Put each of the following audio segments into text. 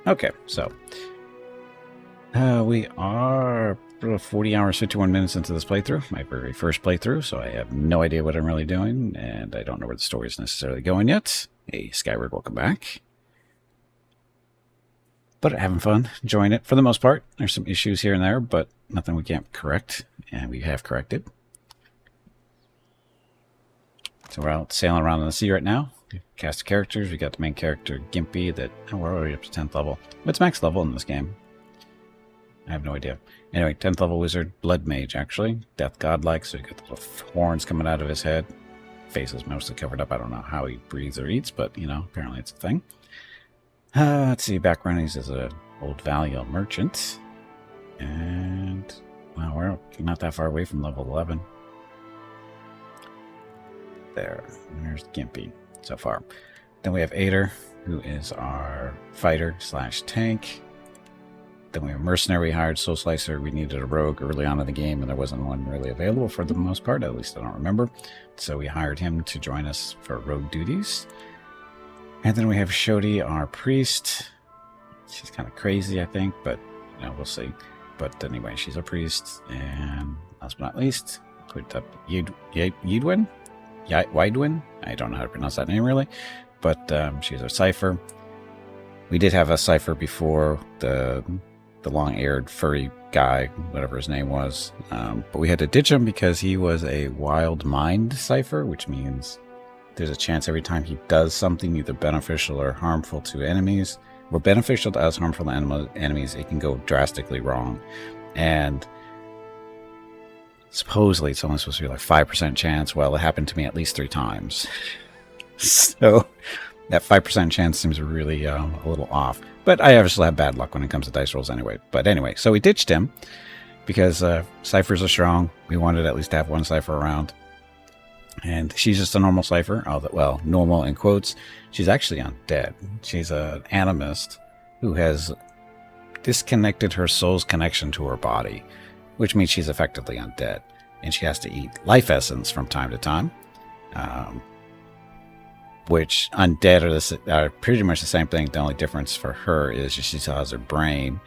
Okay, so we are 40 hours, 51 minutes into this playthrough, my very first playthrough, so I have no idea what I'm really doing, and I don't know where the story is necessarily going yet. Hey, Skyward, welcome back. But having fun, enjoying it for the most part. There's some issues here and there, but nothing we can't correct, and we have corrected. So we're out sailing around in the sea right now. Cast of characters, we got the main character, Gimpy, that, oh, we're already up to 10th level. What's max level in this game? I have no idea. Anyway, 10th level wizard, blood mage, actually. Death godlike, so you got the little horns coming out of his head. Face is mostly covered up. I don't know how he breathes or eats, but, you know, apparently it's a thing. Let's see, background, he's as an old Valiant merchant. And, well, we're not that far away from level 11. There's Gimpy so far. Then we have Ader, who is our fighter slash tank. Then we have mercenary, hired soul slicer. We needed a rogue early on in the game, and there wasn't one really available for the most part. At least I don't remember. So we hired him to join us for rogue duties. And then we have Shodi, our priest. She's kind of crazy, I think, but you know, we'll see. But anyway, she's a priest. And last but not least, put up Yidwin. Widewin? I don't know how to pronounce that name really, but she's a cipher. We did have a cipher before, the long-haired furry guy, whatever his name was, but we had to ditch him because he was a wild mind cipher, which means there's a chance every time he does something either beneficial or harmful to enemies, or beneficial to us, harmful to enemies, it can go drastically wrong. And supposedly it's only supposed to be like 5% chance. Well, it happened to me at least 3 times. So that 5% chance seems really a little off. But I obviously have bad luck when it comes to dice rolls anyway. But anyway, so we ditched him because ciphers are strong. We wanted at least to have one cipher around. And she's just a normal cipher. Well, normal in quotes. She's actually undead. She's an animist who has disconnected her soul's connection to her body, which means she's effectively undead, and she has to eat life essence from time to time, which undead are pretty much the same thing. The only difference for her is she still has her brain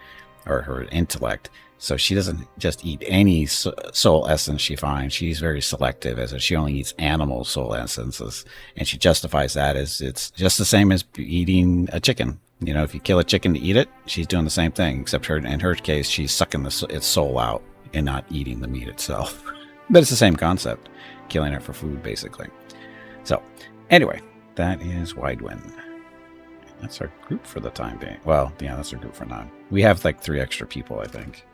or her intellect, so she doesn't just eat any soul essence she finds. She's very selective, as she only eats animal soul essences, and she justifies that as it's just the same as eating a chicken. You know, if you kill a chicken to eat it, she's doing the same thing, except in her case, she's sucking its soul out and not eating the meat itself. But it's the same concept, killing it for food, basically. So, anyway, that is Widewin. That's our group for the time being. Well, yeah, that's our group for now. We have like 3 extra people, I think.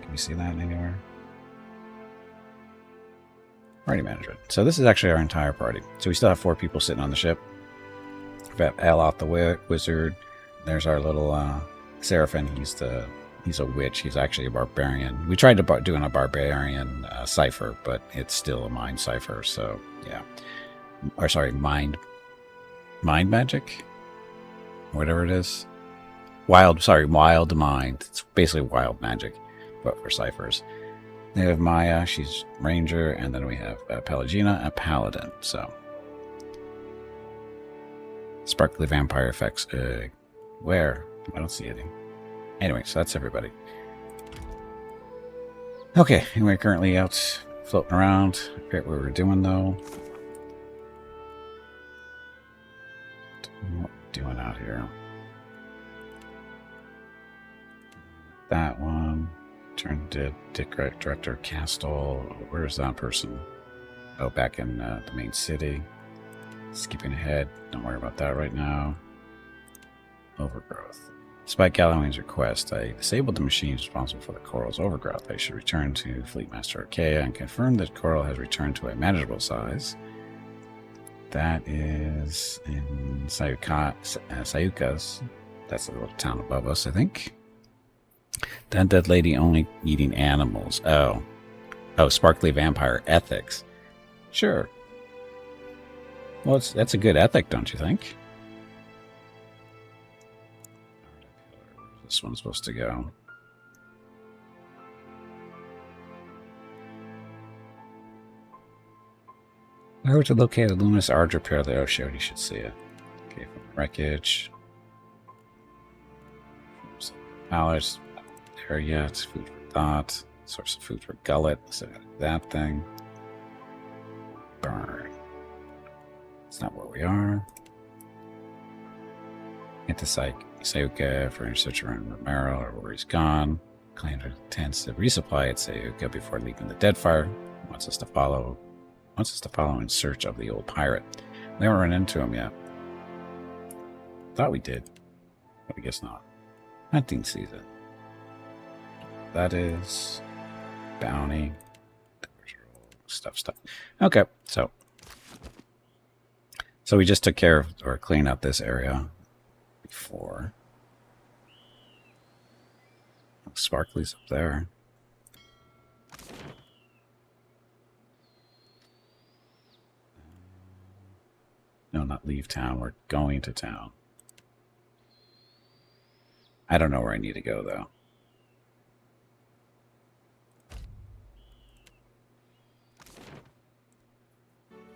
Can we see that anywhere? Party management. So this is actually our entire party. So we still have 4 people sitting on the ship. We've got Aloth the wizard. There's our little Seraphim. He's a witch. He's actually a barbarian. We tried to doing a barbarian cipher, but it's still a mind cipher. So yeah, or sorry, mind magic, whatever it is. Wild mind. It's basically wild magic, but for ciphers. We have Maya. She's ranger, and then we have Pelagina, a paladin. So sparkly vampire effects. Where? I don't see anything. Anyway, so that's everybody. Okay, and we're currently out floating around. I forget what we're doing though. What we're doing out here? That one. Turn to Director Castle. Where's that person? Oh, back in the main city. Skipping ahead. Don't worry about that right now. Overgrowth. Despite Galloway's request, I disabled the machines responsible for the coral's overgrowth. I should return to Fleetmaster Archaea and confirm that coral has returned to a manageable size. That is in Sayuka's. That's a little town above us, I think. The undead lady only eating animals. Oh, sparkly vampire ethics. Sure. Well, that's a good ethic, don't you think? This one's supposed to go. Where would you locate a luminous arch repair the ocean? You should see it. Okay, from wreckage. Palace. There yet. Food for thought. Source of food for gullet. So that thing. Burn. It's not where we are. Hit the Sayuka for research around Romero or where he's gone. Commander intends to resupply at Sayuka before leaving the Deadfire. Wants us to follow in search of the old pirate. We haven't run into him yet. Thought we did, but I guess not. Hunting season. That is bounty. Stuff. Okay, so we just took care of or cleaned out this area before. Sparkly's up there. No, not leave town. We're going to town. I don't know where I need to go, though.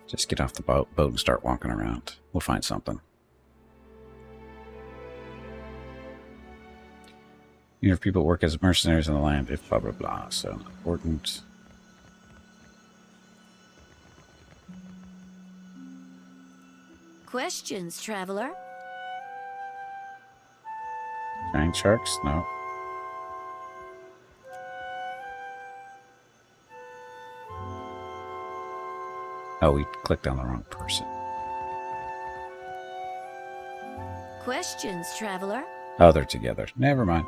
Just get off the boat and start walking around. We'll find something. You have people work as mercenaries on the land, if blah, blah, blah. So important. Questions, traveler? Giant sharks? No. Oh, we clicked on the wrong person. Questions, traveler? Oh, they're together. Never mind.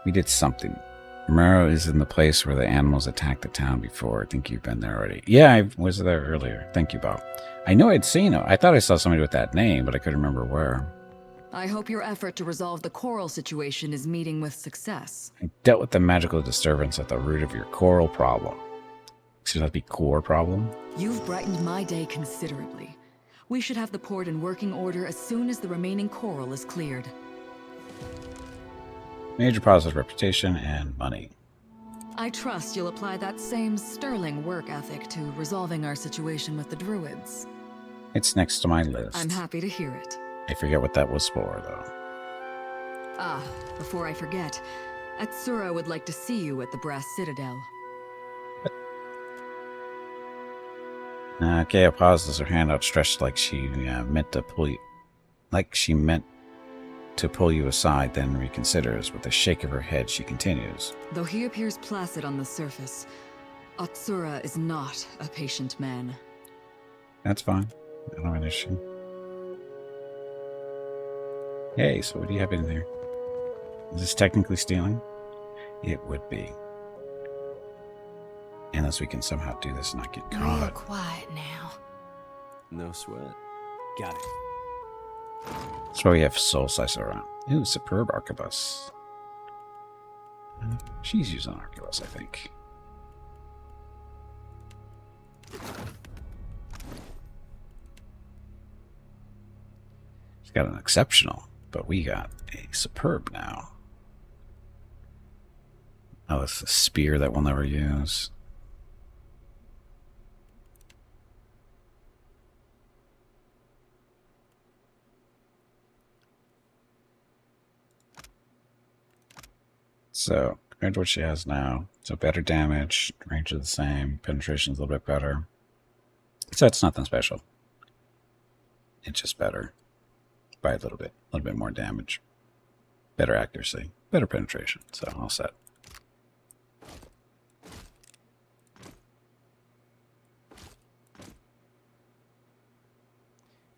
We did something. Romero is in the place where the animals attacked the town before. I think you've been there already. Yeah, I was there earlier. Thank you, Bob. I know I'd seen him. I thought I saw somebody with that name, but I couldn't remember where. I hope your effort to resolve the coral situation is meeting with success. I dealt with the magical disturbance at the root of your coral problem. Should that be core problem? You've brightened my day considerably. We should have the port in working order as soon as the remaining coral is cleared. Major positive reputation and money. I trust you'll apply that same sterling work ethic to resolving our situation with the druids. It's next to my list. I'm happy to hear it. I forget what that was for, though. Ah, before I forget, Atsura would like to see you at the Brass Citadel. Kea pauses, her hand outstretched like she meant to pull you, aside, then reconsiders. With a shake of her head, she continues. Though he appears placid on the surface, Atsura is not a patient man. That's fine. I don't have an issue. Hey, so what do you have in there? Is this technically stealing? It would be. Unless we can somehow do this and not get caught. Real quiet now. No sweat. Got it. That's why we have Soul Slicer around. Ooh, superb arquebus. She's using arquebus, I think. She's got an exceptional, but we got a superb now. Oh, it's a spear that we'll never use. So, compared to what she has now, so better damage, range is the same, penetration is a little bit better. So it's nothing special. It's just better by a little bit more damage. Better accuracy, better penetration, so all set.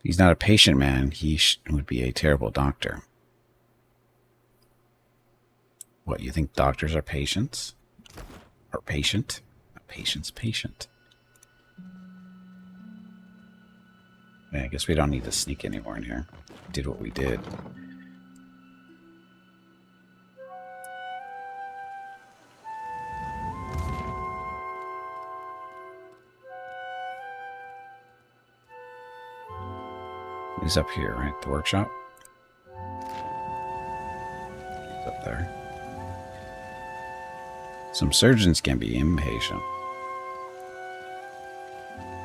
He's not a patient man, he would be a terrible doctor. What, you think doctors are patients? Or patient? A patient's patient. Yeah, I guess we don't need to sneak anymore in here. Did what we did. He's up here, right? The workshop? He's up there. Some surgeons can be impatient.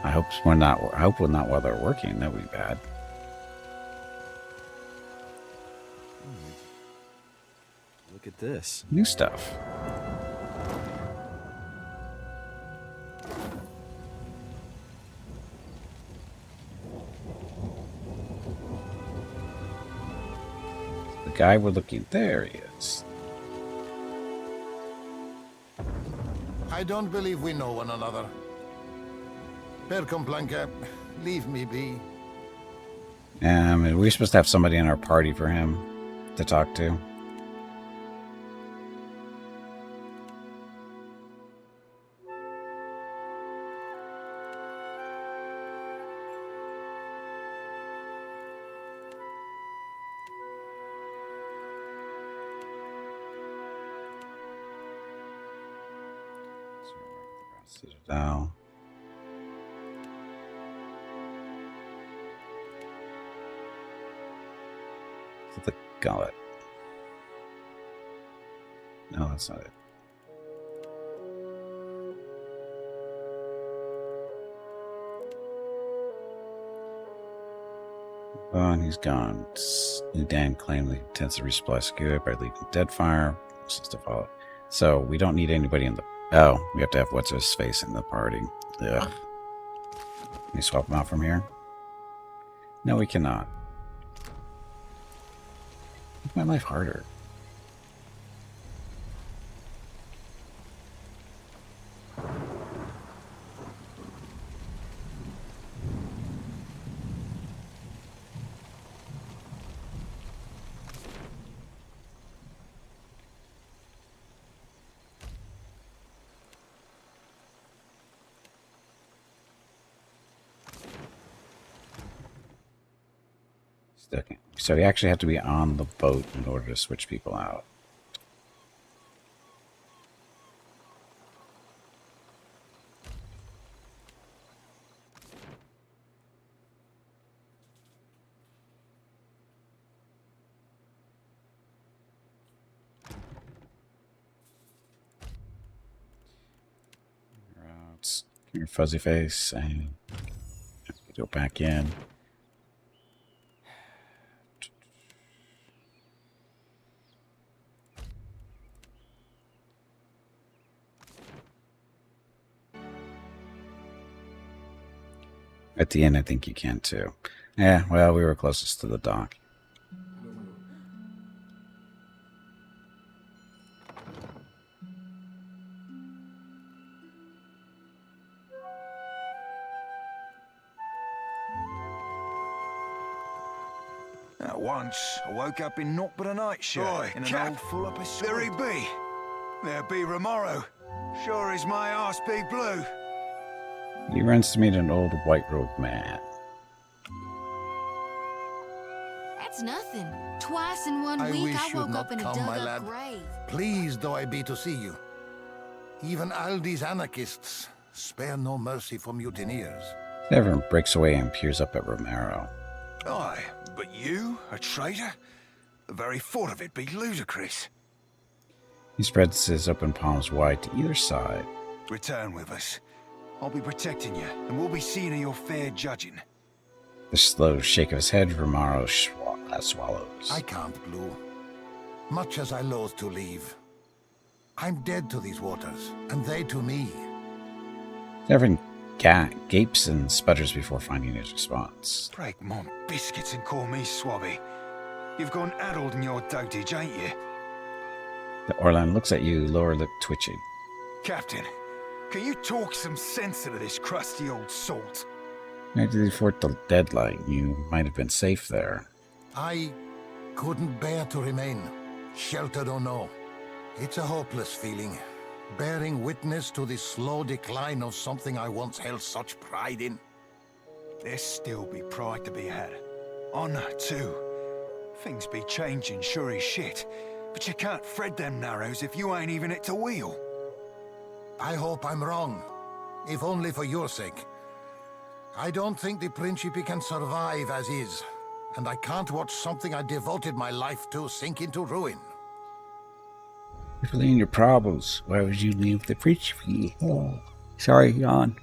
I hope when not while they're working. That would be bad. Look at this. New stuff. The guy we're looking, there he is. I don't believe we know one another. Per Complanca, leave me be. And we're supposed to have somebody in our party for him to talk to. Citadel. The gullet. No, that's not it. Oh, and he's gone. Dan claimed the intensive resupply secured by leaving Deadfire. So we don't need anybody in the... Oh, we have to have what's-his-face in the party. Ugh. Can we swap him out from here? No, we cannot. Make my life harder. So you actually have to be on the boat in order to switch people out. Routes, your fuzzy face, and go back in. At the end, I think you can too. Yeah, well, we were closest to the dock. At once, I woke up in naught but a nightshirt. Oi, in an Cap, old full up of there he be. There be Romaro. Sure as my arse be blue. He runs to meet an old white-robed man. That's nothing. Twice in one I week, wish I you'd woke not up in a come, my dug-up lad. grave. Pleased though I be to see you. Even all these anarchists spare no mercy for mutineers. Everyone breaks away and peers up at Romero. Aye, but you, a traitor? The very thought of it be ludicrous. He spreads his open palms wide to either side. Return with us. I'll be protecting you, and we'll be seeing of your fair judging. The slow shake of his head, Romero swallows. I can't, Blue. Much as I loathe to leave. I'm dead to these waters, and they to me. Everyone gapes and sputters before finding his response. Break my biscuits and call me Swabby. You've gone addled in your dotage, ain't you? The Orlan looks at you, lower lip twitching. Captain, can you talk some sense into this crusty old salt? Maybe before the deadline, you might have been safe there. I couldn't bear to remain, sheltered or no. It's a hopeless feeling, bearing witness to the slow decline of something I once held such pride in. There still be pride to be had. Honor, too. Things be changing sure as shit, but you can't thread them narrows if you ain't even at the wheel. I hope I'm wrong, if only for your sake. I don't think the Principe can survive as is, and I can't watch something I devoted my life to sink into ruin. If you leave your problems, why would you leave the Principe? Oh, sorry, Jan.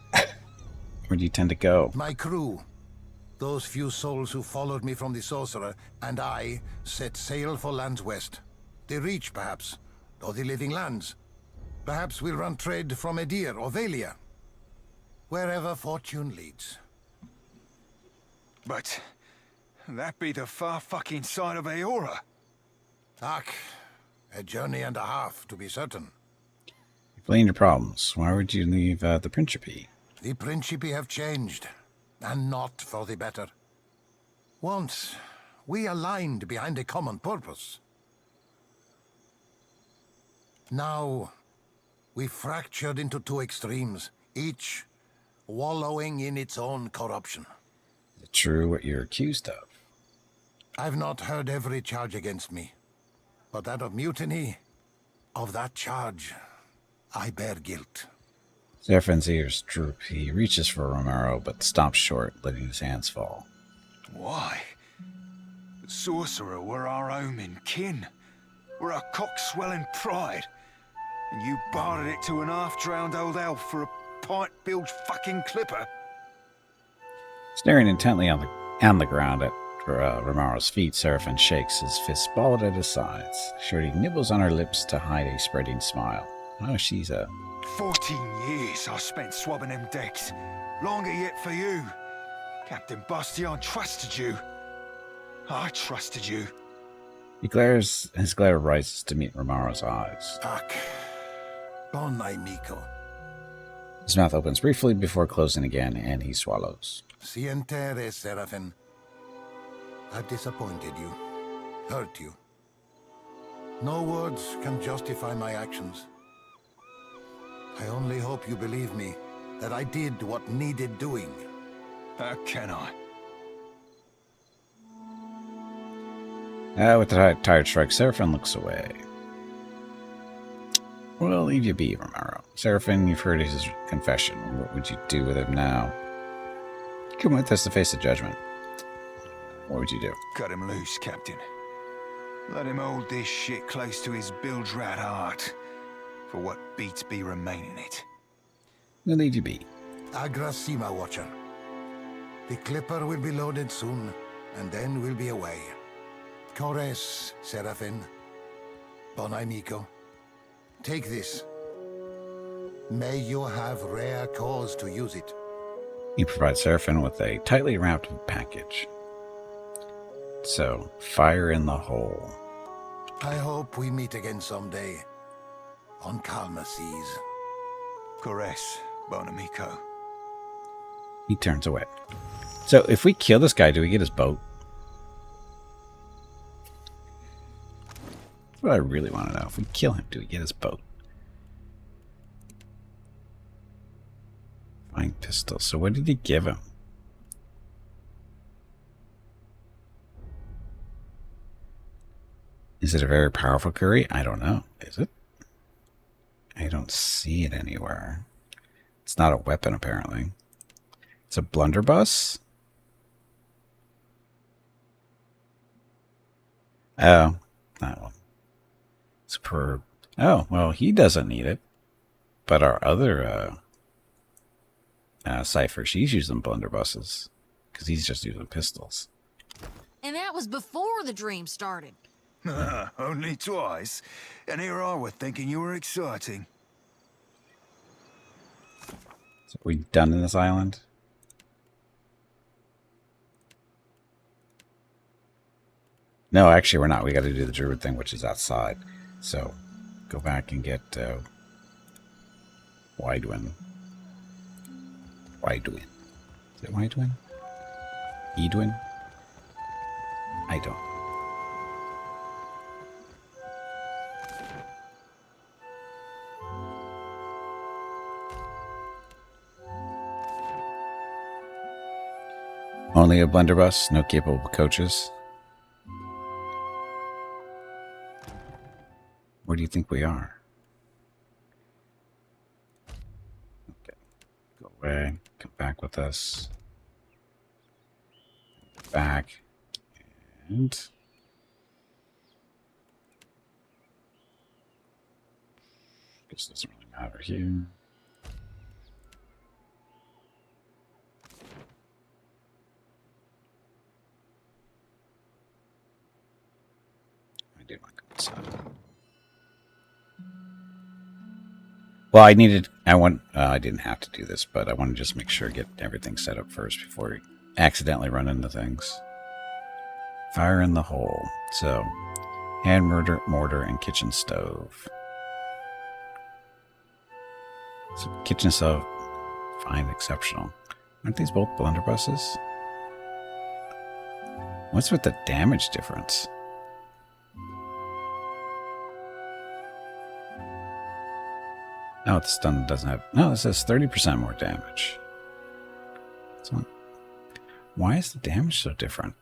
Where do you tend to go? My crew, those few souls who followed me from the Sorcerer, and I set sail for lands west. The Reach, perhaps. Or the Living Lands. Perhaps we'll run trade from Edir or Valia. Wherever fortune leads. But that be the far fucking side of Aora. Ak, a journey and a half, to be certain. Explain your problems. Why would you leave the Principe? The Principi have changed, and not for the better. Once, we aligned behind a common purpose. Now, we fractured into two extremes, each wallowing in its own corruption. Is it true what you're accused of? I've not heard every charge against me, but that of mutiny, of that charge, I bear guilt. Seraphin's ears droop. He reaches for Romero, but stops short, letting his hands fall. Why? The sorcerer were our home and kin. We're our cock-swelling pride. And you bartered it to an half-drowned old elf for a pint-bilged fucking clipper? Staring intently on the ground at Romero's feet, Seraphin shakes, his fists balled at his sides. Shorty nibbles on her lips to hide a spreading smile. Oh, she's a... 14 years I spent swabbing them decks. Longer yet for you. Captain Bastion trusted you. I trusted you. He glares, his glare rises to meet Romero's eyes. Ak, bon amico. His mouth opens briefly before closing again, and he swallows. Sientere, Seraphin. I've disappointed you, hurt you. No words can justify my actions. I only hope you believe me, that I did what needed doing. How can I? With a tired shrug, Seraphin looks away. We'll leave you be, Romero. Seraphin, you've heard his confession. What would you do with him now? Come with us to face the judgment. What would you do? Cut him loose, Captain. Let him hold this shit close to his bilge rat heart, for what beats be remaining it. We'll leave you be. Agrasima, Watcher. The Clipper will be loaded soon, and then we'll be away. Cores, Seraphin. Bon amico. Take this. May you have rare cause to use it. He provides Seraphin with a tightly wrapped package. So, fire in the hole. I hope we meet again someday. On calmer seas. Cores, bon amico. He turns away. So, if we kill this guy, do we get his boat? That's what I really want to know. If we kill him, do we get his boat? Fine pistol. So what did he give him? Is it a very powerful curry? I don't know. Is it? I don't see it anywhere. It's not a weapon, apparently. It's a blunderbuss? Oh, that one. Superb. Oh, well, he doesn't need it. But our other Cypher, she's using blunderbusses. Because he's just using pistols. And that was before the dream started. Only twice. And here I was thinking you were exciting. So are we done in this island? No, actually we're not. We got to do the druid thing, which is outside. So, go back and get Widewin. Widewin. Is it Widewin? Edwin? I don't. Only a blunderbuss, no capable coaches. Where do you think we are? Okay. Go away. Come back with us. Back. And... guess it doesn't really matter here. I do want to go inside. Well, I didn't have to do this, but I want to just make sure get everything set up first before we accidentally run into things. Fire in the hole. So, hand mortar, and kitchen stove. So, kitchen stove, fine, exceptional. Aren't these both blunderbusses? What's with the damage difference? Oh, the stun doesn't have... No, it says 30% more damage. So, why is the damage so different?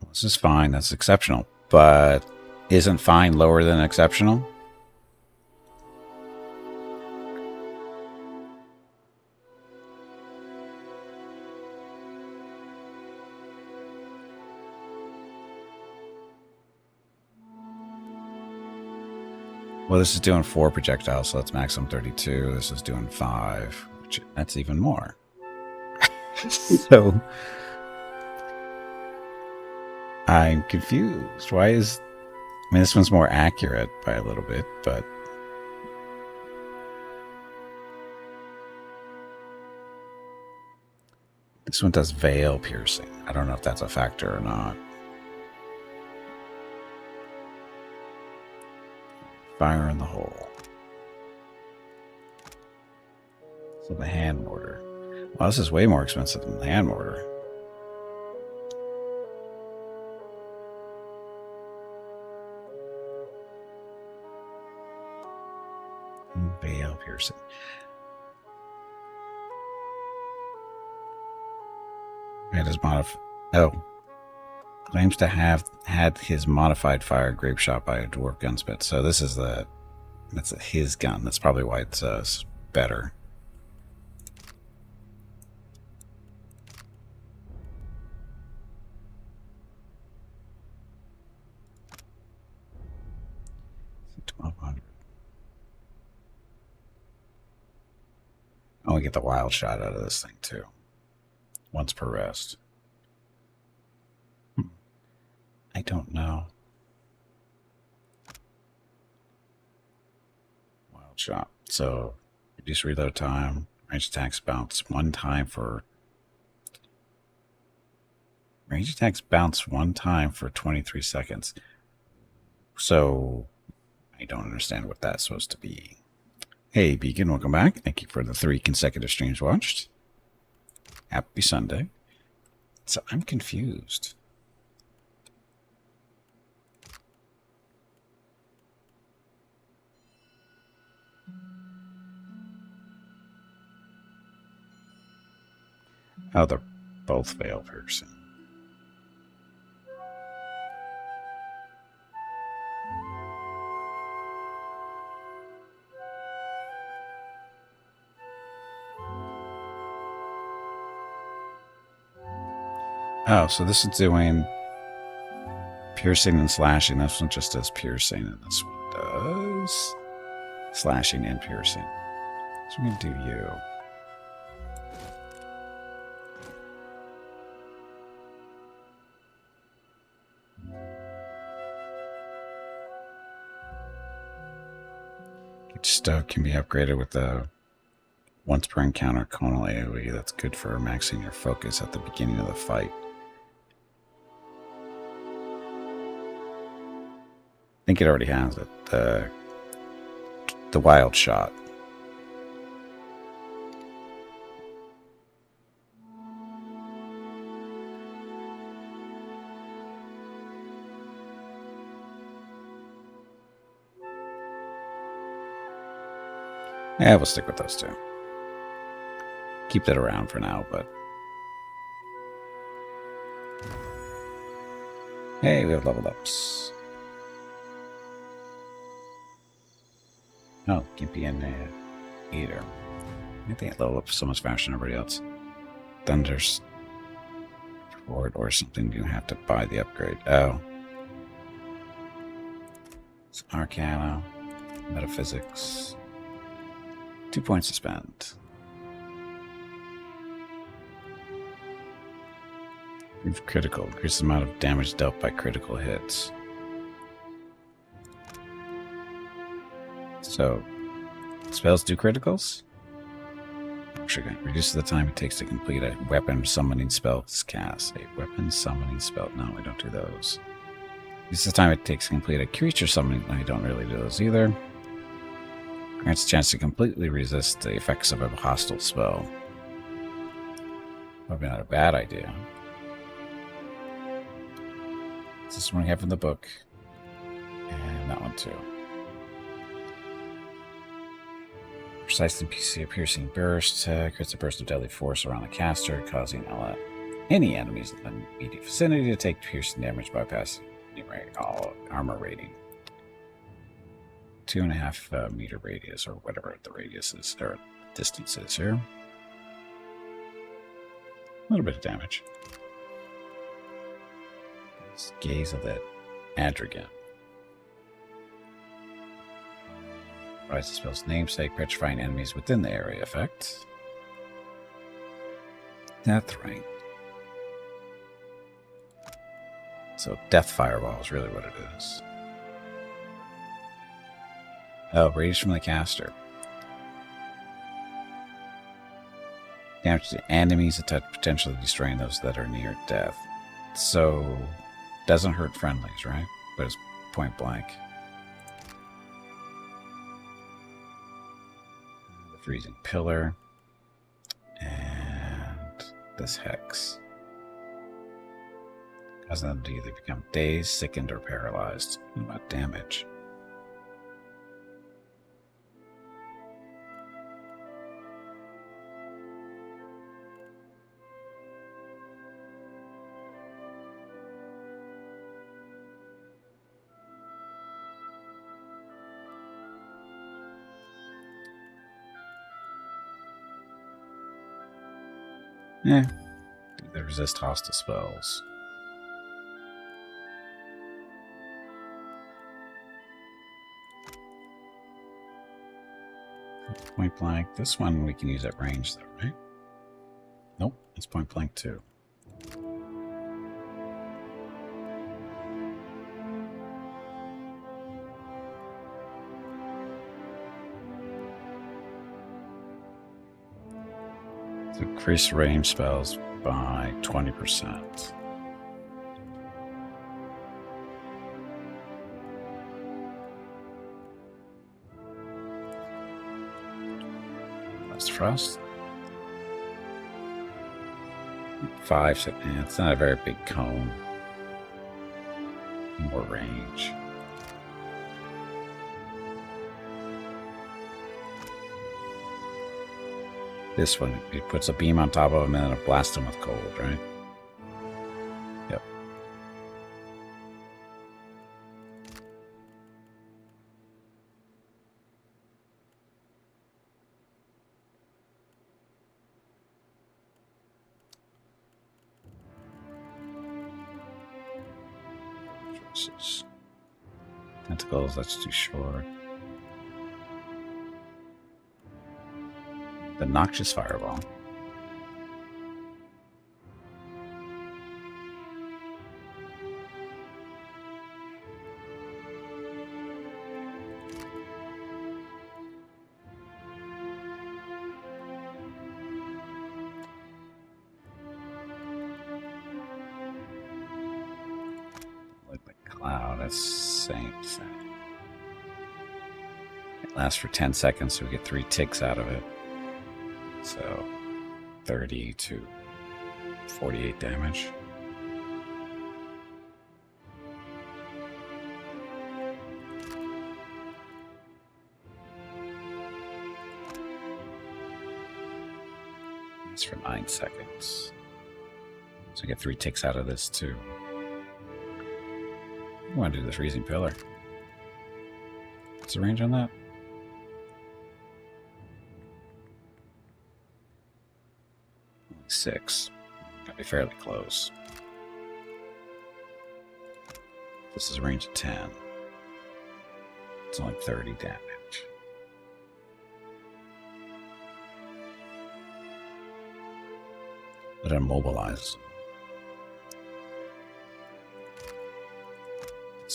Well, this is fine. That's exceptional. But isn't fine lower than exceptional? Well, this is doing 4 projectiles, so that's maximum 32. This is doing 5, which that's even more. So I'm confused. Why is... I mean, this one's more accurate by a little bit, but... This one does veil piercing. I don't know if that's a factor or not. Fire in the hole. So the hand mortar. Well, this is way more expensive than the hand mortar. Veil piercing. It is claims to have had his modified fire grape shot by a dwarf gunsmith. So this is that's his gun. That's probably why it's better. $1,200. Oh, we get the wild shot out of this thing too. Once per rest. I don't know. Wild shot. So reduce reload time. Range attacks bounce one time for 23 seconds. So I don't understand what that's supposed to be. Hey Beacon, welcome back. Thank you for the 3 consecutive streams watched. Happy Sunday. So I'm confused. Oh, they're both veil piercing. Oh, so this is doing piercing and slashing. This one just does piercing, and this one does slashing and piercing. So I'm going to do you. Each stove can be upgraded with a once per encounter conal AoE. That's good for maxing your focus at the beginning of the fight. I think it already has it. The wild shot. Yeah, we'll stick with those two. Keep that around for now, but... Hey, we have leveled ups. Oh, Gimpy and Eater. I think I level up so much faster than everybody else. Thunder's Ford or something, you have to buy the upgrade. Oh. It's Arcana, Metaphysics. 2 points to spend. Proof critical. Increases the amount of damage dealt by critical hits. So, spells do criticals? Trigger. Reduces the time it takes to complete a weapon summoning spell cast. A weapon summoning spell. No, we don't do those. Reduces the time it takes to complete a creature summoning. No, we don't really do those either. Grants a chance to completely resist the effects of a hostile spell. Probably not a bad idea. This is one we have in the book. And that one too. Precisely piercing burst. Creates a burst of deadly force around the caster, causing any enemies in the immediate vicinity to take piercing damage, bypassing all armor rating. 2.5 meter radius, or whatever the radius is, or distance is here. A little bit of damage. Let's gaze at that Adrigan. Rise the spell's namesake, petrifying enemies within the area effect. Death Ring. So Death Fireball is really what it is. Oh, radius from the caster. Damage to enemies, potentially destroying those that are near death. So, doesn't hurt friendlies, right? But it's point blank. The Freezing Pillar. And this Hex. Causing them to either become dazed, sickened, or paralyzed. What about damage? Yeah, they resist hostile spells. Point blank. This one we can use at range though, right? Nope, it's point blank too. So increase range spells by 20%. Blast Frost. 5, so it's not a very big cone. More range. This one, it puts a beam on top of him and then it blasts him with cold, right? Yep. Tentacles, that's too short. The Noxious Fireball. Like the cloud, that's same thing. It lasts for 10 seconds, so we get 3 ticks out of it. So 30 to 48 damage. That's for 9 seconds. So I get 3 ticks out of this too. I want to do the Freezing Pillar. What's the range on that? 6. Gotta be fairly close. This is a range of 10. It's only 30 damage. But it immobilizes.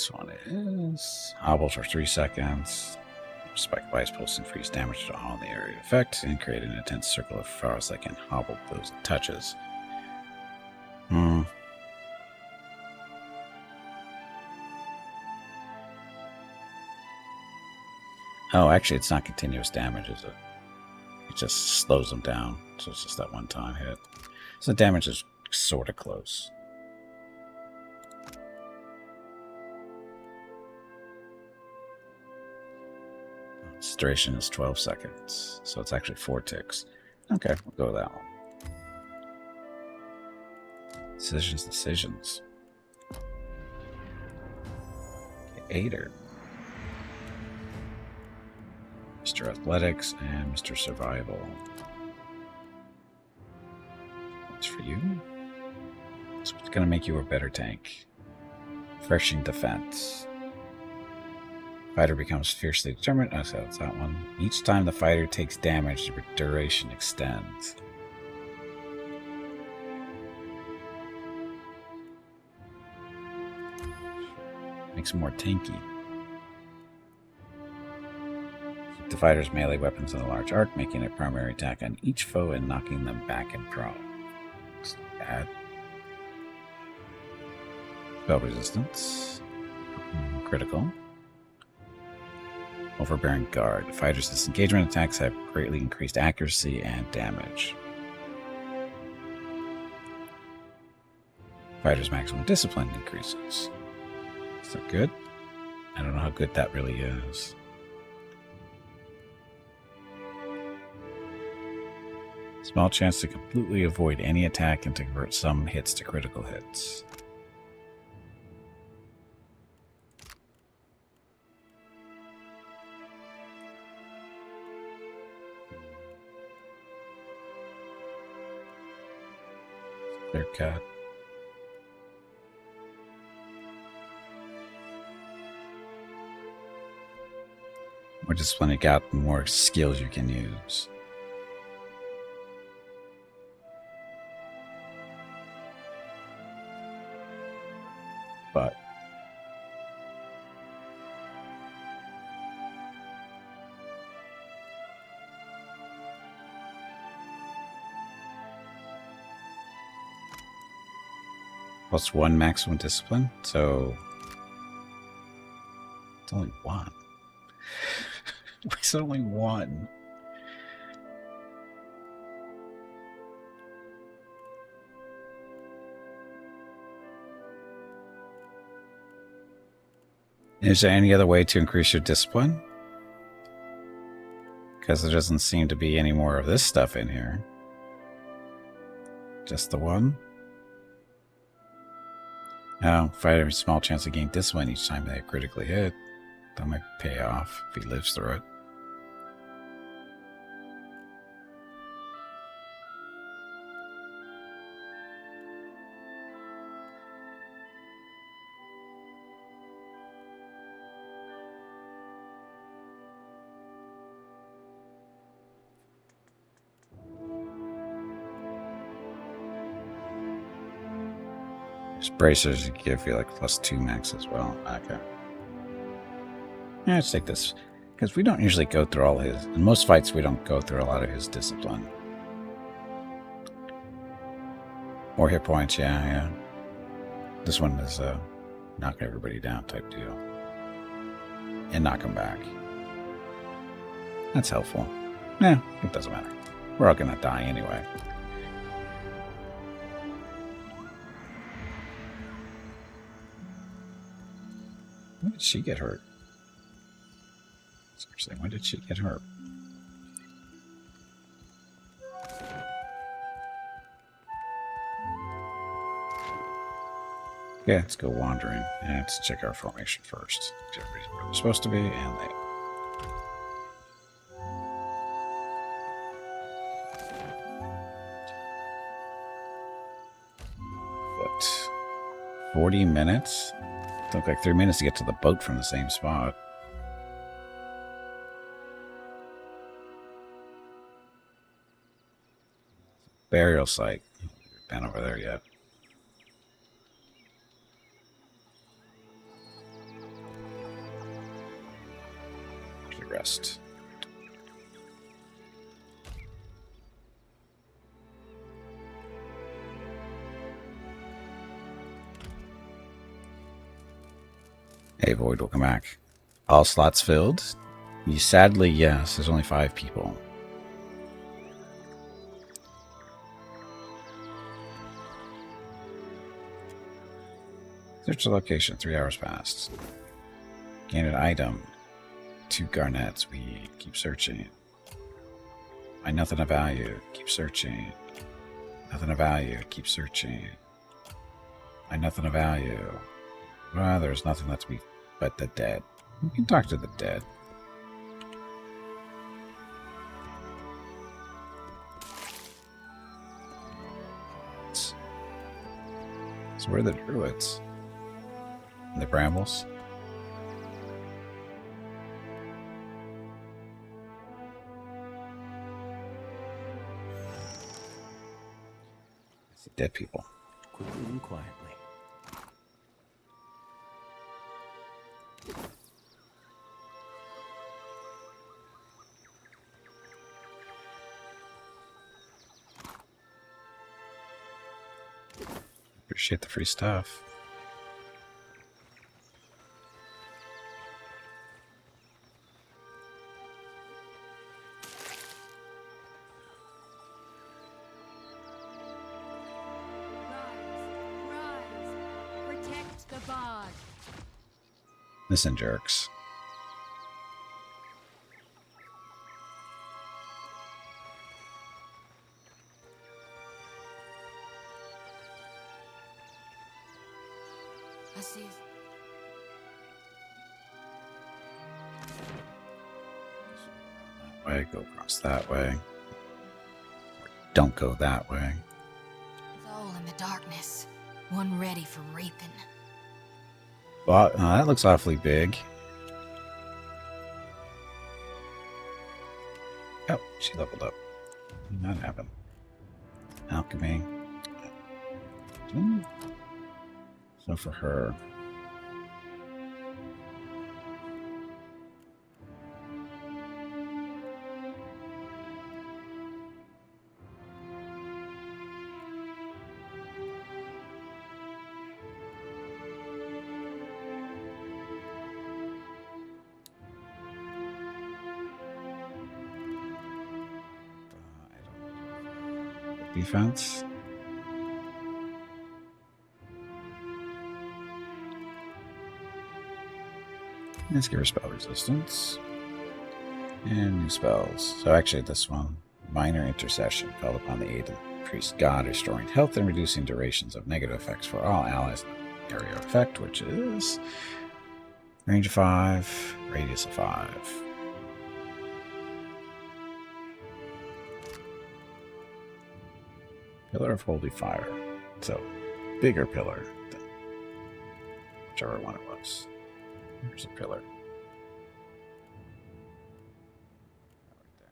This one is hobble for 3 seconds. Spike Vice pulse increase damage to all in the area of effect and create an intense circle of frost that can hobble those it touches. Oh, actually, it's not continuous damage, is it? It just slows them down. So it's just that one time hit. So the damage is sort of close. Its duration is 12 seconds. So it's actually 4 ticks. Okay, we'll go with that one. Decisions. Okay, Aider. Mr. Athletics and Mr. Survival. What's for you? So it's going to make you a better tank. Refreshing defense. Fighter becomes fiercely determined. Oh, so that's that one. Each time the fighter takes damage, the duration extends. Makes him more tanky. The fighter's melee weapons in a large arc, making a primary attack on each foe and knocking them back and prone. Add spell resistance. Critical. Overbearing guard. The fighter's disengagement attacks have greatly increased accuracy and damage. Fighter's maximum discipline increases. Is that good? I don't know how good that really is. Small chance to completely avoid any attack and to convert some hits to critical hits. Clear cut. More discipline you got, the more skills you can use. But +1 maximum discipline, so it's only 1. It's only 1. Is there any other way to increase your discipline? Because there doesn't seem to be any more of this stuff in here. Just the one? Oh, fighter has a small chance to gain discipline each time they critically hit. That might pay off if he lives through it. Bracers give you like +2 max as well. Okay. Yeah, let's take this. Because we don't usually go through all his... In most fights, we don't go through a lot of his discipline. More hit points, yeah. This one is knock everybody down type deal. And knock them back. That's helpful. Yeah, it doesn't matter. We're all gonna die anyway. When did she get hurt? Seriously, when did she get hurt? Okay, let's go wandering. And let's check our formation first. Everybody's where they're supposed to be, and they... Foot. 40 minutes? Took like 3 minutes to get to the boat from the same spot. Burial site. Been over there yet. chest. Hey, Void, welcome back. All slots filled? Sadly, yes. There's only 5 people. Search the location. 3 hours passed. Gain an item. 2 garnets. We keep searching. Find nothing of value. Keep searching. Nothing of value. Keep searching. Find nothing of value. Well, there's nothing left to be but the dead. We can talk to the dead. So where are the druids? In the brambles? I see dead people. Quickly and quietly. Appreciate the free stuff. Protect the bard. Listen, jerks. I see. Way, go across that way. Or don't go that way. It's all in the darkness. One ready for raping. Well, that looks awfully big. Oh, she leveled up. What did that happen? Alchemy. So for her. Defense. Let's give her spell resistance. And new spells. So actually this one, minor intercession, called upon the aid of the priest god, restoring health and reducing durations of negative effects for all allies. Area of effect, which is range of 5, radius of 5. Pillar of Holy Fire. So, bigger pillar than whichever one it was. There's a pillar. Right there.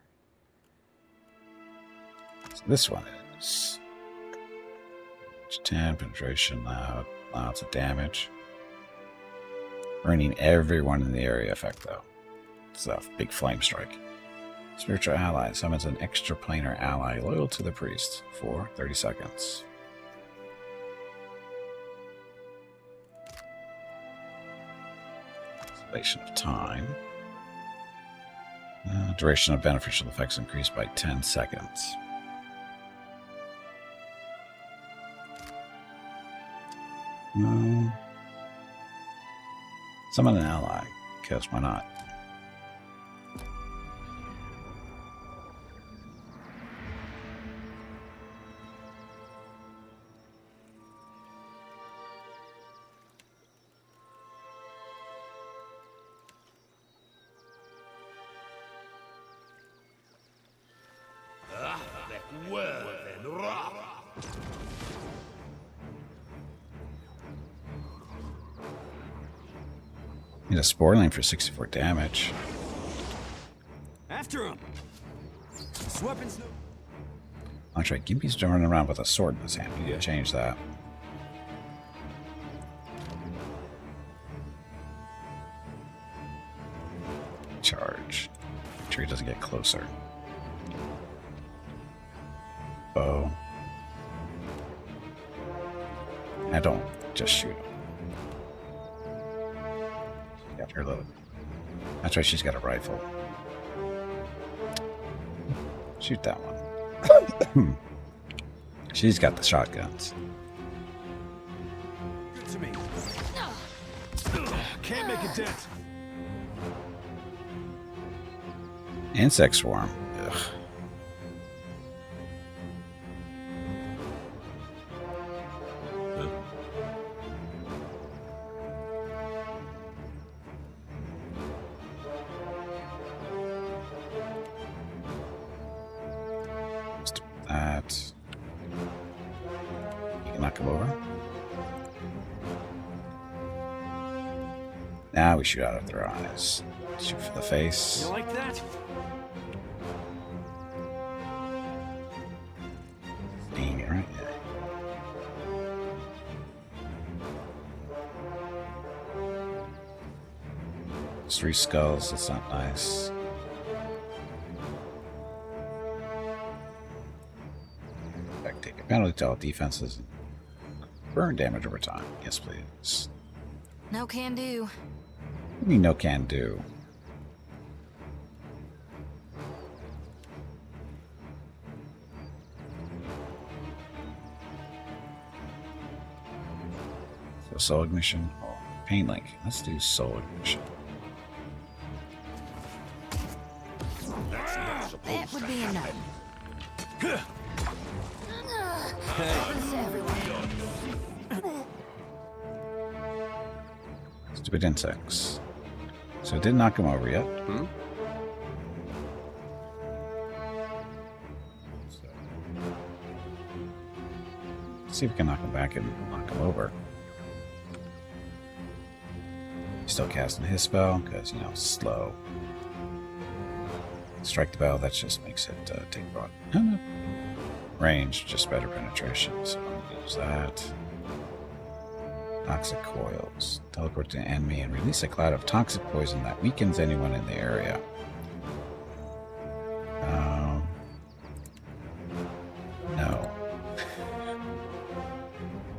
So this one is 10 penetration, lots of damage. Burning everyone in the area effect though. It's a big flame strike. Spiritual ally summons an extraplanar ally loyal to the priest for 30 seconds. Duration of time. Duration of beneficial effects increased by 10 seconds. Summon an ally, because why not? Need a spore lane for 64 damage. After him. Weapons. I'll try. Gimpy's running around with a sword in his hand. We need to change that. Charge. sure he doesn't get closer. Oh. I don't just shoot him. Got her little. That's right, she's got a rifle. Shoot that one. She's got the shotguns. Good to me. Can't make a dent. Insect swarm. Ugh. Let's do that. You can knock him over. Now we shoot out of their eyes. Shoot for the face. You like that? Dang it, right? It's 3 skulls, that's not nice. Take a penalty to all defenses. Burn damage over time. Yes, please. No can do. What do you mean no can do? So soul ignition. Oh, pain link. Let's do soul ignition. That would be enough. Stupid insects. So it didn't knock him over yet. So, let's see if we can knock him back and knock him over. Still casting his spell because, you know, slow. Strike the bell, that just makes it take broad. No. Range, just better penetration. So I'm gonna use that. Toxic coils. Teleport to an enemy and release a cloud of toxic poison that weakens anyone in the area. No.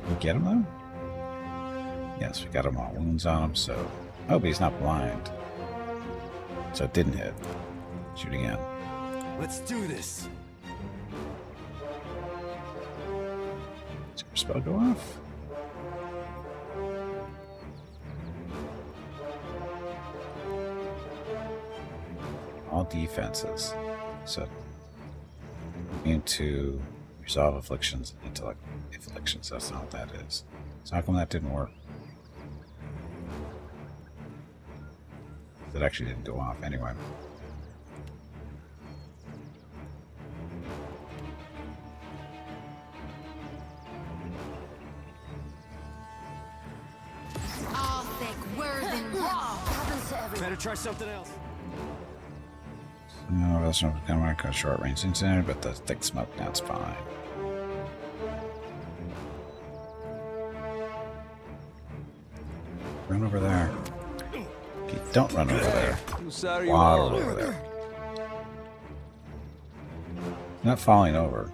We get him though? Yes, we got him all. Wounds on him, so. Oh, but he's not blind. So it didn't hit. Shoot again. Let's do this. Did your spell go off? All defenses. So immune to resolve afflictions, intellect afflictions. That's not what that is. So how come that didn't work? That actually didn't go off anyway. All thick, worth and raw. Better try something else. No, that's not kind of like a short range incendiary, but the thick smoke, that's fine. Run over there. Okay, don't run over there. Waddle over there. Not falling over.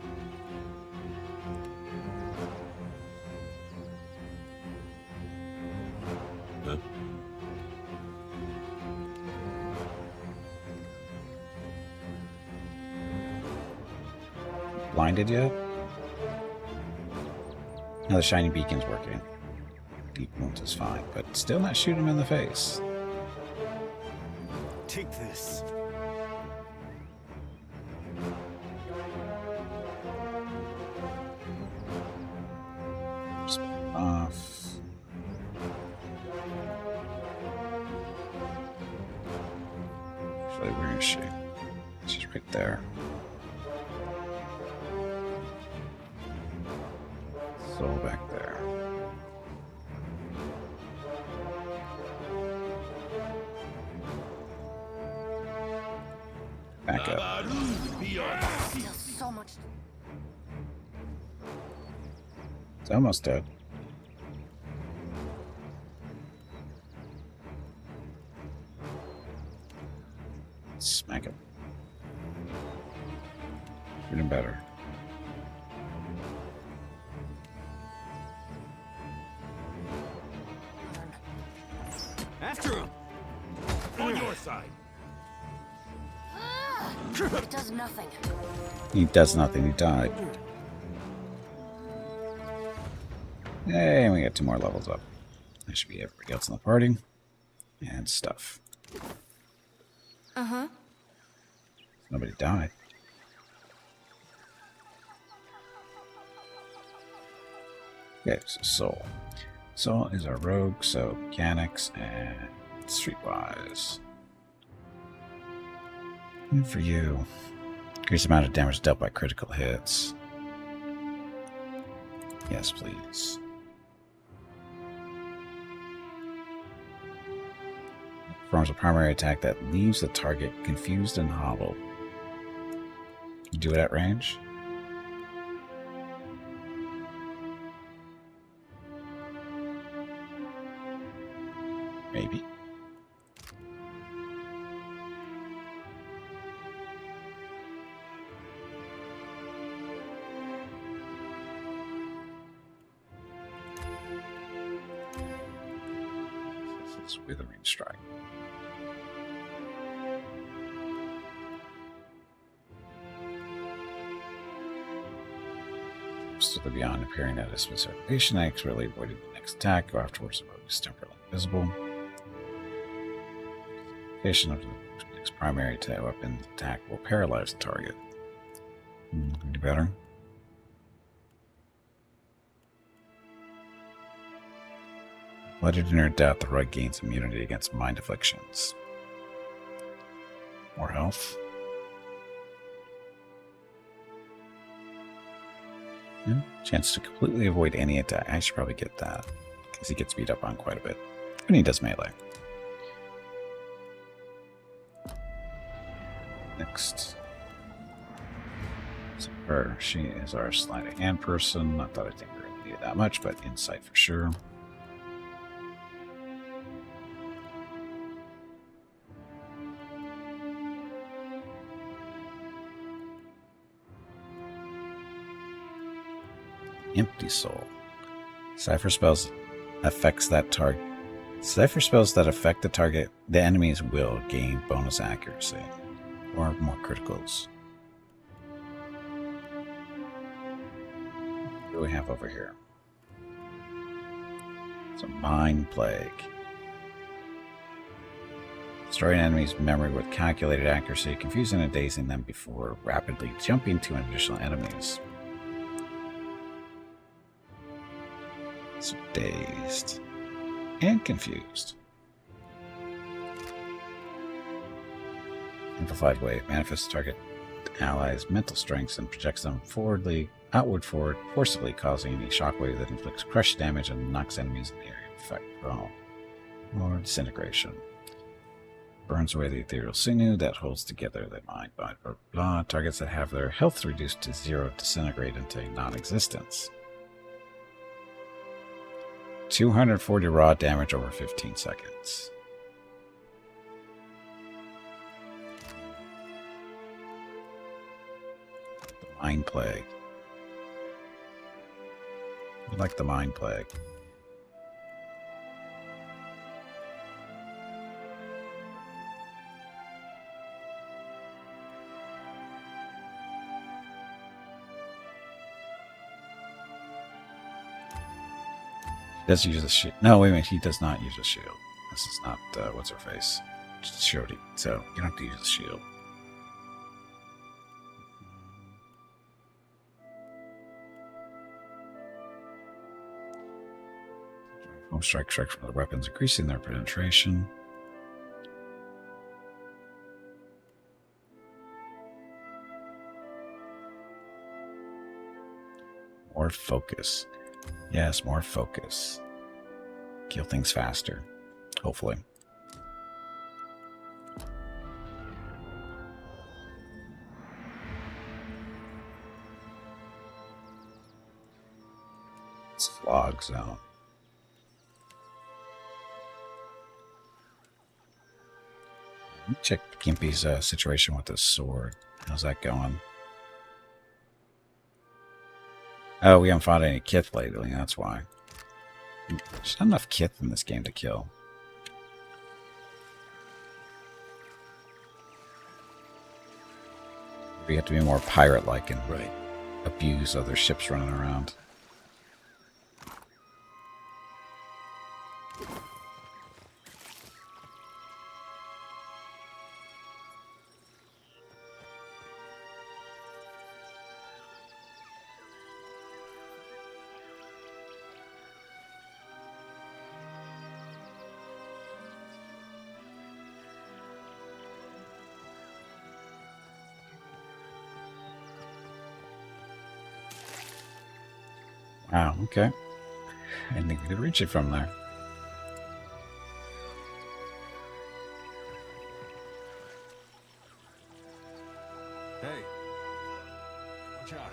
Blinded yet? Now the shiny beacon's working. Deep wounds is fine, but still not shoot him in the face. Take this. Spell off. Actually, where is she? She's right there. Soul back there. Back up. Still so much. It's almost dead. Smack it. We're doing better. After him! On your side! It does nothing. He does nothing. He died. Hey, and we got 2 more levels up. That should be everybody else in the party. And stuff. Uh-huh. Nobody died. Okay, so Soul. Soul is our rogue, so mechanics and streetwise. And for you, increase the amount of damage dealt by critical hits. Yes, please. Performs a primary attack that leaves the target confused and hobbled. You do it at range? Maybe. This is Withering Strike. To the beyond appearing at a specific location, I expertly avoided the next attack. Go afterwards, the rogue is temporarily invisible. Location of the next primary weapon attack will paralyze the target. Do better. Blooded in her death, the rogue gains immunity against mind afflictions. More health. Chance to completely avoid any attack. I should probably get that, because he gets beat up on quite a bit. And he does melee. Next. So her, she is our sleight of hand person. Not that I think we're going to need that much, but insight for sure. Empty Soul. Cipher spells affects that target. Cipher spells that affect the target, the enemy's will gain bonus accuracy or more criticals. What do we have over here? It's a Mind Plague. Destroy an enemy's memory with calculated accuracy, confusing and dazing them before rapidly jumping to additional enemies. So dazed and confused. Amplified Wave manifests target allies' mental strengths and projects them outward forward, forcibly causing a shockwave that inflicts crush damage and knocks enemies in the area of effect prone. Or disintegration. Burns away the ethereal sinew that holds together the mind, body, or blah. Targets that have their health reduced to 0 disintegrate into non-existence. 240 raw damage over 15 seconds. The Mind Plague. You like the Mind Plague. Does use a shield. No, wait a minute. He does not use a shield. This is not, what's her face? Just Shodi. So, you don't have to use a shield. Home strike from other weapons, increasing their penetration. More focus. Yes, more focus. Kill things faster. Hopefully. It's Fog Zone. Check Gimpy's situation with his sword. How's that going? Oh, we haven't fought any Kith lately, that's why. There's not enough Kith in this game to kill. We have to be more pirate-like and abuse other ships running around. Wow, okay. I didn't think we could reach it from there. Hey. Watch out.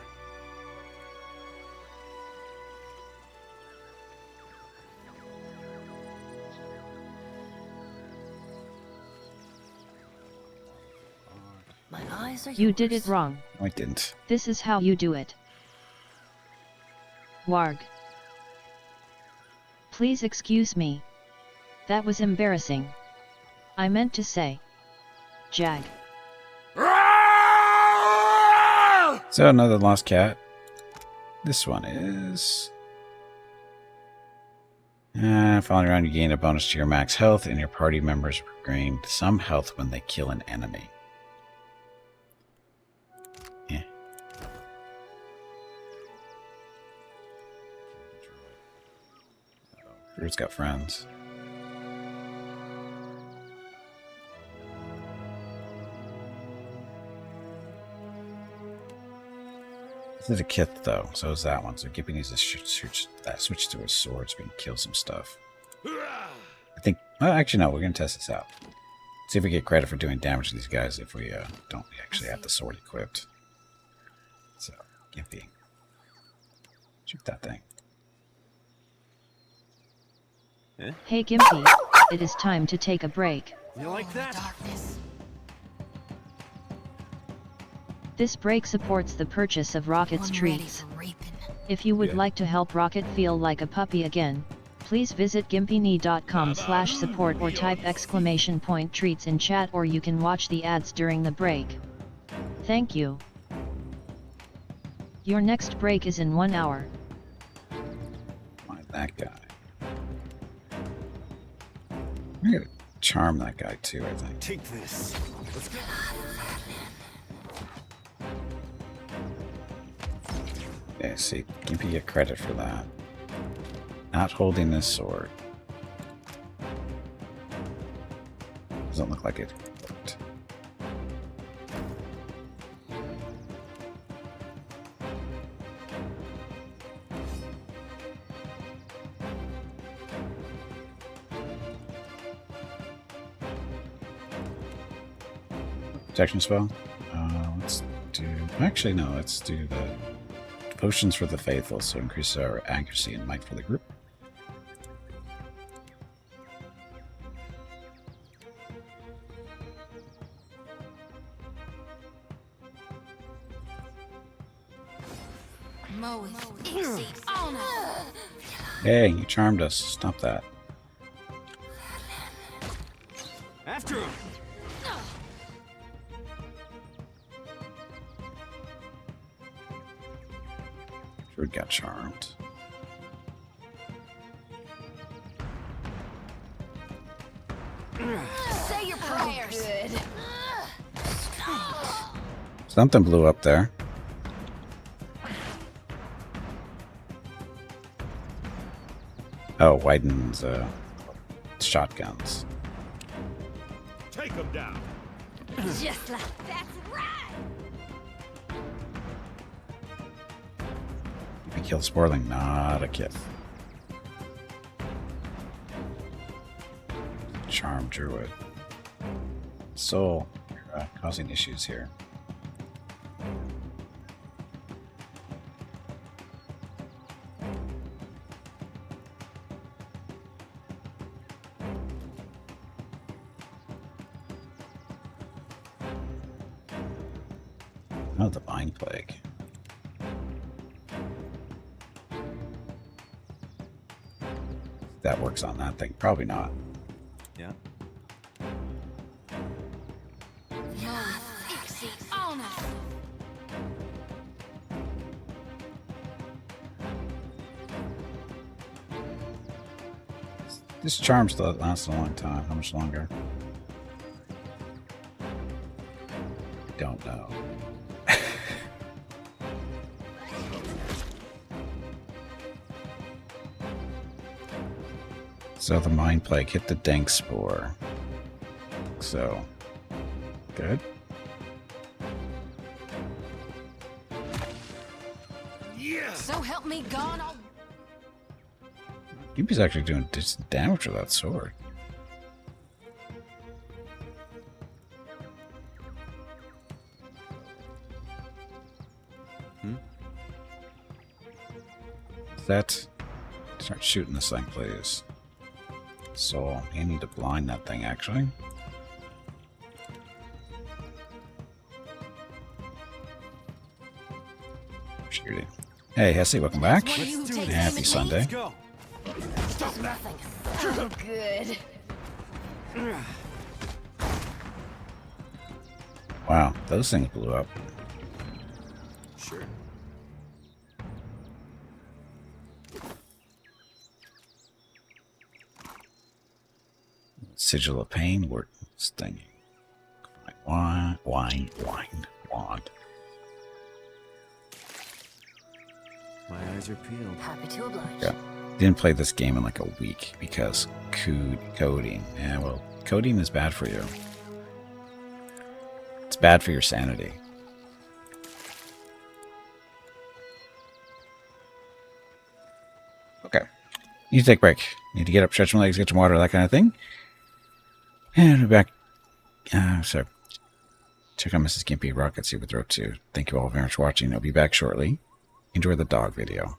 My eyes are You did yours. it wrong. No, I didn't. This is how you do it. Warg. Please excuse me. That was embarrassing. I meant to say. Jag. So another lost cat. This one is... following around, you gain a bonus to your max health, and your party members regain some health when they kill an enemy. Yeah. Fruit's got friends. This is a Kith, though, so is that one. So Gippy needs to switch to his sword so we can kill some stuff. I think... Well, actually, no. We're going to test this out. See if we get credit for doing damage to these guys if we don't actually have the sword equipped. So, Gippy. Shoot that thing. Hey Gimpy, it is time to take a break. You like that? Darkness. This break supports the purchase of Rocket's One ready treats. for raping. If you would like to help Rocket feel like a puppy again, please visit gimpyknee.com/support or type !treats in chat, or you can watch the ads during the break. Thank you. Your next break is in 1 hour. Find that guy. I'm going to charm that guy too, I think. Take this. Let's go. Yeah, see, Gimpy get credit for that. Not holding this sword. Doesn't look like it worked. Protection spell? Let's do... Actually, no, let's do the Potions for the Faithful, so increase our accuracy and might for the group. Hey, you charmed us. Stop that. After him. Druid got charmed. Say your prayers. Something blew up there. Oh, widens shotguns. Take him down. Just like that's right. I killed Sporling, not a Kith. Charm Druid. Soul, you're causing issues here. Oh, the Vine Plague. that works on that thing. Probably not. Yeah. Easy on us. This charm still lasts a long time. How much longer? Don't know. So the Mind Plague hit the Dank Spore. So, good. So help me God, I'll... Gimpy's actually doing decent damage with that sword. That... Start shooting this thing, please. So, I need to blind that thing, actually. Shooting. Hey, Hesse, welcome back. One of you who takes aim Happy at Sunday. Let's go. There's nothing so good. Wow, those things blew up. Sure. Sigil of Pain, we're stinging. Wine. My eyes are peeled. Happy to oblige. Yeah. Didn't play this game in like a week because coding. Yeah, well, coding is bad for you. It's bad for your sanity. Okay. Need to take a break. Need to get up, stretch my legs, get some water, that kind of thing. And we're back. So, check out Mrs. Gimpy Rocket, see what they're up to. Thank you all very much for watching. I'll be back shortly. Enjoy the dog video.